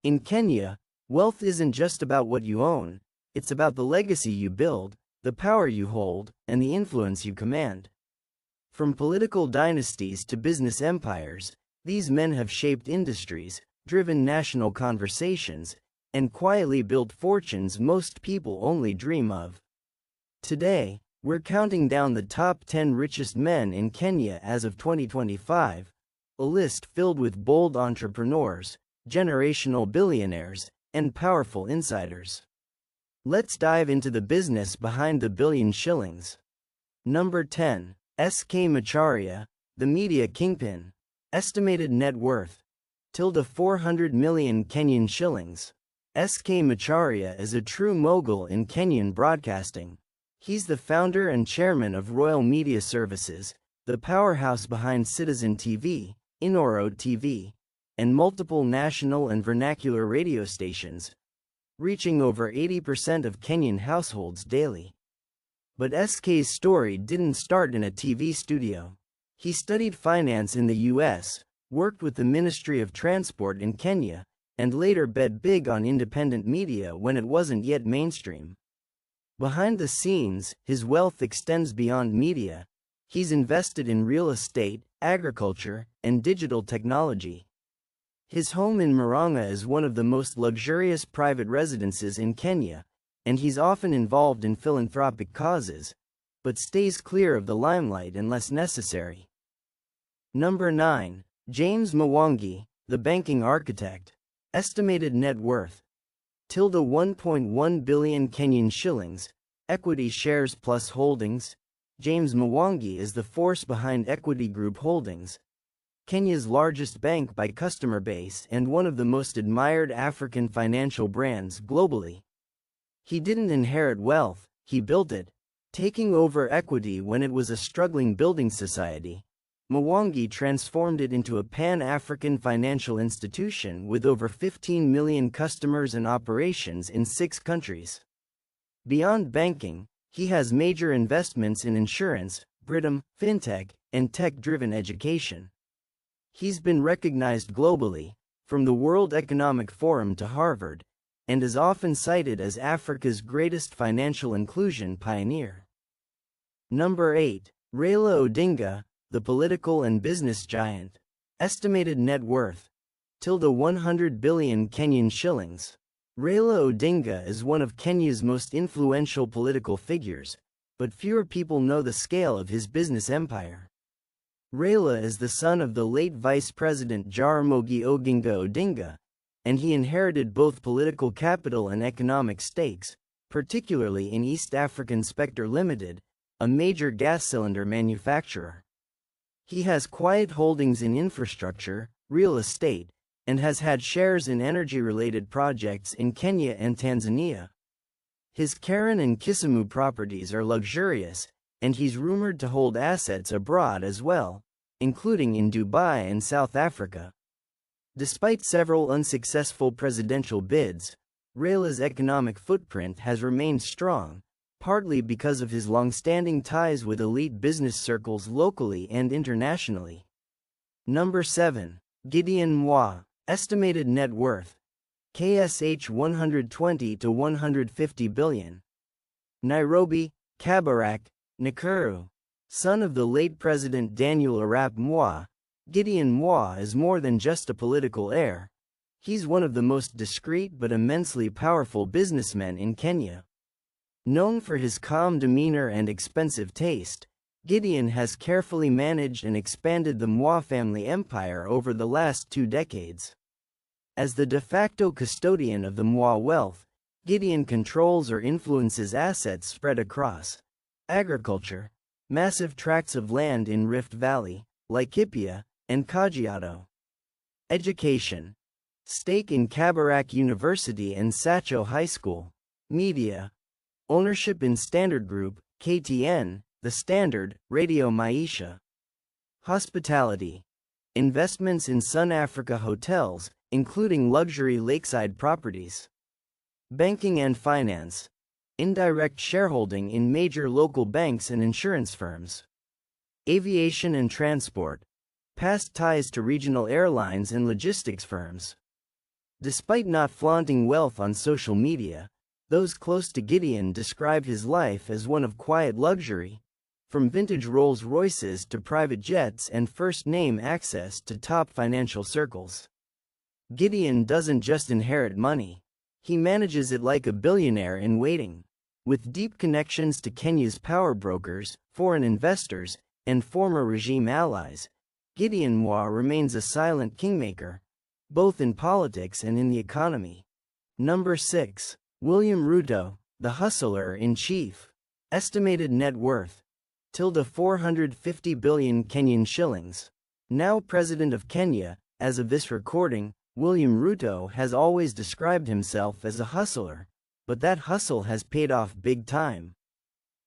In Kenya, wealth isn't just about what you own, it's about the legacy you build, the power you hold, and the influence you command. From political dynasties to business empires, these men have shaped industries, driven national conversations, and quietly built fortunes most people only dream of. Today, we're counting down the top 10 richest men in Kenya as of 2025, a list filled with bold entrepreneurs, generational billionaires, and powerful insiders. Let's dive into the business behind the billion shillings. Number 10. S.K. Macharia, the media kingpin. Estimated net worth. 400 million Kenyan shillings. S.K. Macharia is a true mogul in Kenyan broadcasting. He's the founder and chairman of Royal Media Services, the powerhouse behind Citizen TV, Inoro TV, and multiple national and vernacular radio stations, reaching over 80% of Kenyan households daily. But SK's story didn't start in a TV studio. He studied finance in the US, worked with the Ministry of Transport in Kenya, and later bet big on independent media when it wasn't yet mainstream. Behind the scenes, his wealth extends beyond media. He's invested in real estate, agriculture, and digital technology. His home in Murang'a is one of the most luxurious private residences in Kenya, and he's often involved in philanthropic causes, but stays clear of the limelight unless necessary. Number 9. James Mwangi, the banking architect. Estimated net worth. 1.1 billion Kenyan shillings, equity shares plus holdings. James Mwangi is the force behind Equity Group Holdings, Kenya's largest bank by customer base and one of the most admired African financial brands globally. He didn't inherit wealth, he built it, taking over Equity when it was a struggling building society. Mwangi transformed it into a pan-African financial institution with over 15 million customers and operations in 6 countries. Beyond banking, he has major investments in insurance, Britam, fintech, and tech-driven education. He's been recognized globally, from the World Economic Forum to Harvard, and is often cited as Africa's greatest financial inclusion pioneer. Number 8. Raila Odinga, the political and business giant. Estimated net worth. 100 billion Kenyan shillings. Raila Odinga is one of Kenya's most influential political figures, but fewer people know the scale of his business empire. Raila is the son of the late Vice President Jaramogi Oginga Odinga, and he inherited both political capital and economic stakes, particularly in East African Spectre Limited, a major gas cylinder manufacturer. He has quiet holdings in infrastructure, real estate, and has had shares in energy-related projects in Kenya and Tanzania. His Karen and Kisumu properties are luxurious, and he's rumored to hold assets abroad as well, including in Dubai and South Africa. Despite several unsuccessful presidential bids, Raila's economic footprint has remained strong, partly because of his long-standing ties with elite business circles locally and internationally. Number 7. Gideon Mwa. Estimated net worth. KSH 120 to 150 billion. Nairobi, Kabarak, Nakuru. Son of the late President Daniel Arap Moi, Gideon Moi is more than just a political heir. He's one of the most discreet but immensely powerful businessmen in Kenya. Known for his calm demeanor and expensive taste, Gideon has carefully managed and expanded the Moi family empire over the last 2 decades. As the de facto custodian of the Moi wealth, Gideon controls or influences assets spread across agriculture, massive tracts of land in Rift Valley, Laikipia, and Kajiado. Education. Stake in Kabarak University and Sacho High School. Media. Ownership in Standard Group, KTN, The Standard, Radio Maisha. Hospitality. Investments in Sun Africa hotels, including luxury lakeside properties. Banking and finance. Indirect shareholding in major local banks and insurance firms. Aviation and transport. Past ties to regional airlines and logistics firms. Despite not flaunting wealth on social media, those close to Gideon described his life as one of quiet luxury, from vintage Rolls-Royces to private jets and first-name access to top financial circles. Gideon doesn't just inherit money. He manages it like a billionaire in waiting. With deep connections to Kenya's power brokers, foreign investors, and former regime allies, Gideon Moi remains a silent kingmaker, both in politics and in the economy. Number 6. William Ruto, the hustler-in-chief. Estimated net worth: $450 billion Kenyan shillings. Now President of Kenya, as of this recording, William Ruto has always described himself as a hustler, but that hustle has paid off big time.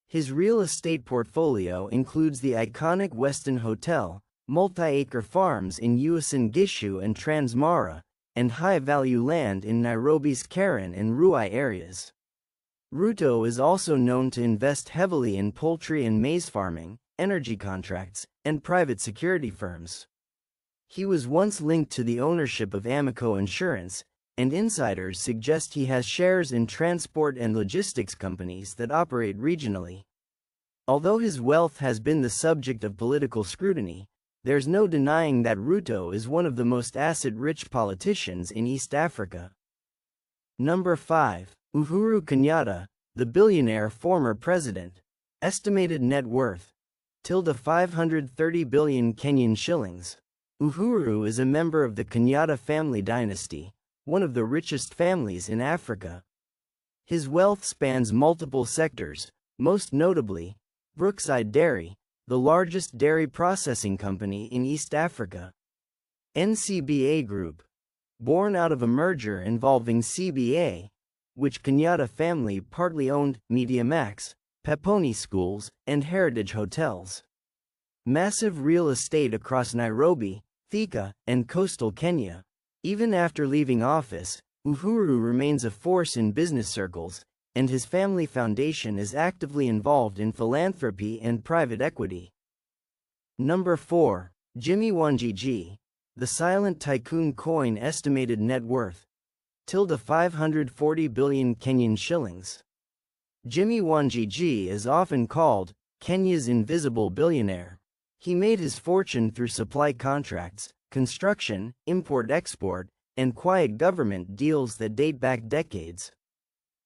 His real estate portfolio includes the iconic Westin Hotel, multi-acre farms in Uasin Gishu and Transmara, and high-value land in Nairobi's Karen and Ruai areas. Ruto is also known to invest heavily in poultry and maize farming, energy contracts, and private security firms. He was once linked to the ownership of Amico Insurance, and insiders suggest he has shares in transport and logistics companies that operate regionally. Although his wealth has been the subject of political scrutiny, there's no denying that Ruto is one of the most asset-rich politicians in East Africa. Number 5. Uhuru Kenyatta, the billionaire former president. Estimated net worth: $530 billion Kenyan shillings. Uhuru is a member of the Kenyatta family dynasty, one of the richest families in Africa. His wealth spans multiple sectors, most notably Brookside Dairy, the largest dairy processing company in East Africa. NCBA Group, born out of a merger involving CBA, which Kenyatta family partly owned, Media Max, Peponi Schools, and Heritage Hotels. Massive real estate across Nairobi, Thika, and coastal Kenya. Even after leaving office, Uhuru remains a force in business circles, and his family foundation is actively involved in philanthropy and private equity. Number 4. Jimmy Wanjigi, the silent tycoon coin. Estimated net worth: $540 billion Kenyan shillings. Jimmy Wanjigi is often called Kenya's invisible billionaire. He made his fortune through supply contracts, construction, import-export, and quiet government deals that date back decades.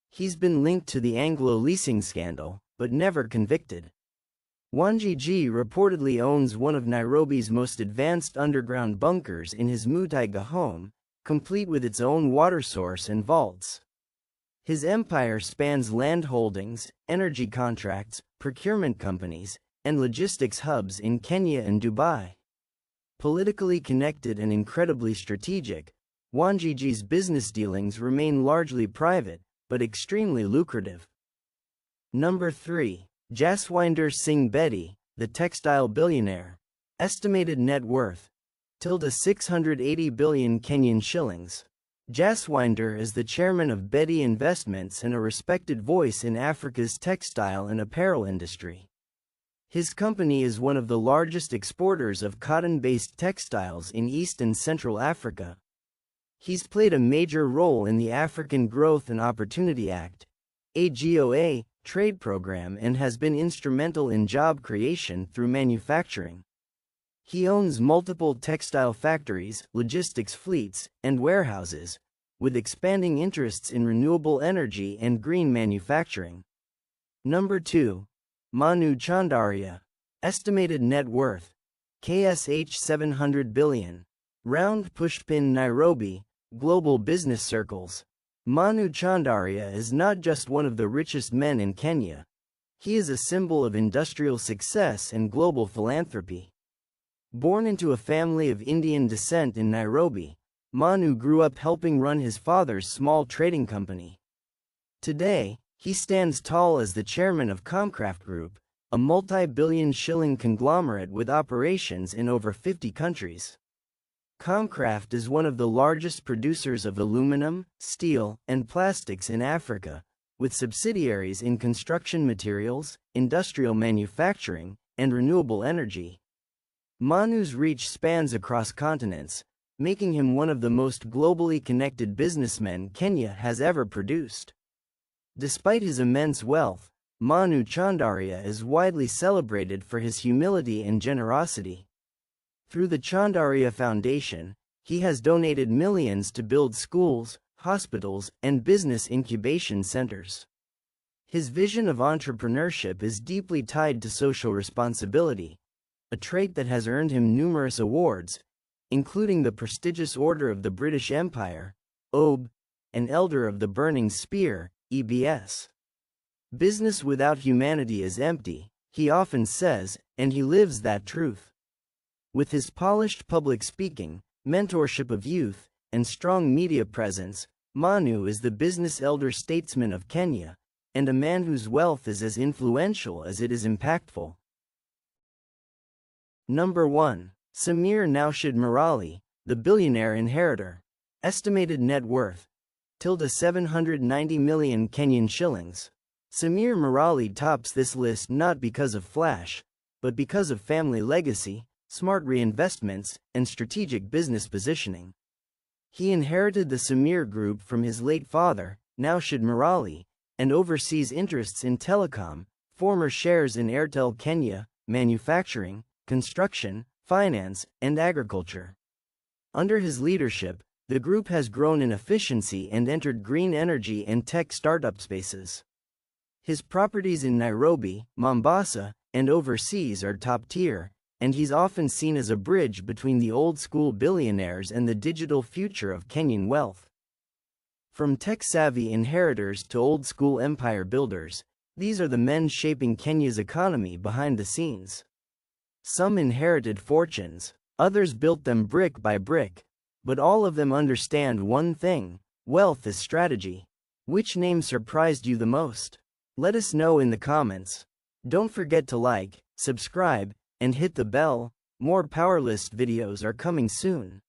He's been linked to the Anglo leasing scandal, but never convicted. Wanjigi reportedly owns one of Nairobi's most advanced underground bunkers in his Muthaiga home, complete with its own water source and vaults. His empire spans land holdings, energy contracts, procurement companies, and logistics hubs in Kenya and Dubai. Politically connected and incredibly strategic, Wanjigi's business dealings remain largely private, but extremely lucrative. Number 3. Jaswinder Singh Bedi, the textile billionaire. Estimated net worth: $680 billion Kenyan shillings. Jaswinder is the chairman of Bedi Investments and a respected voice in Africa's textile and apparel industry. His company is one of the largest exporters of cotton-based textiles in East and Central Africa. He's played a major role in the African Growth and Opportunity Act, AGOA, trade program and has been instrumental in job creation through manufacturing. He owns multiple textile factories, logistics fleets, and warehouses, with expanding interests in renewable energy and green manufacturing. Number 2. Manu Chandaria. Estimated net worth: KSH 700 billion. Round pushpin Nairobi, global business circles. Manu Chandaria is not just one of the richest men in Kenya. He is a symbol of industrial success and global philanthropy. Born into a family of Indian descent in Nairobi, Manu grew up helping run his father's small trading company. Today, he stands tall as the chairman of Comcraft Group, a multi-billion shilling conglomerate with operations in over 50 countries. Comcraft is one of the largest producers of aluminum, steel, and plastics in Africa, with subsidiaries in construction materials, industrial manufacturing, and renewable energy. Manu's reach spans across continents, making him one of the most globally connected businessmen Kenya has ever produced. Despite his immense wealth, Manu Chandaria is widely celebrated for his humility and generosity. Through the Chandaria Foundation, he has donated millions to build schools, hospitals, and business incubation centers. His vision of entrepreneurship is deeply tied to social responsibility, a trait that has earned him numerous awards, including the prestigious Order of the British Empire, OB, and Elder of the Burning Spear, EBS. Business without humanity is empty, he often says, and he lives that truth. With his polished public speaking, mentorship of youth, and strong media presence, Manu is the business elder statesman of Kenya, and a man whose wealth is as influential as it is impactful. Number 1. Samir Naushad Murali, the billionaire inheritor. Estimated net worth, ~790 million Kenyan shillings. Samir Murali tops this list not because of flash, but because of family legacy, smart reinvestments, and strategic business positioning. He inherited the Samir Group from his late father, Naushad Murali, and oversees interests in telecom, former shares in Airtel Kenya, manufacturing, construction, finance, and agriculture. Under his leadership, the group has grown in efficiency and entered green energy and tech startup spaces. His properties in Nairobi, Mombasa, and overseas are top tier, and he's often seen as a bridge between the old-school billionaires and the digital future of Kenyan wealth. From tech-savvy inheritors to old-school empire builders, these are the men shaping Kenya's economy behind the scenes. Some inherited fortunes, others built them brick by brick, but all of them understand one thing: wealth is strategy. Which name surprised you the most? Let us know in the comments. Don't forget to like, subscribe, and hit the bell. More Powerlist videos are coming soon.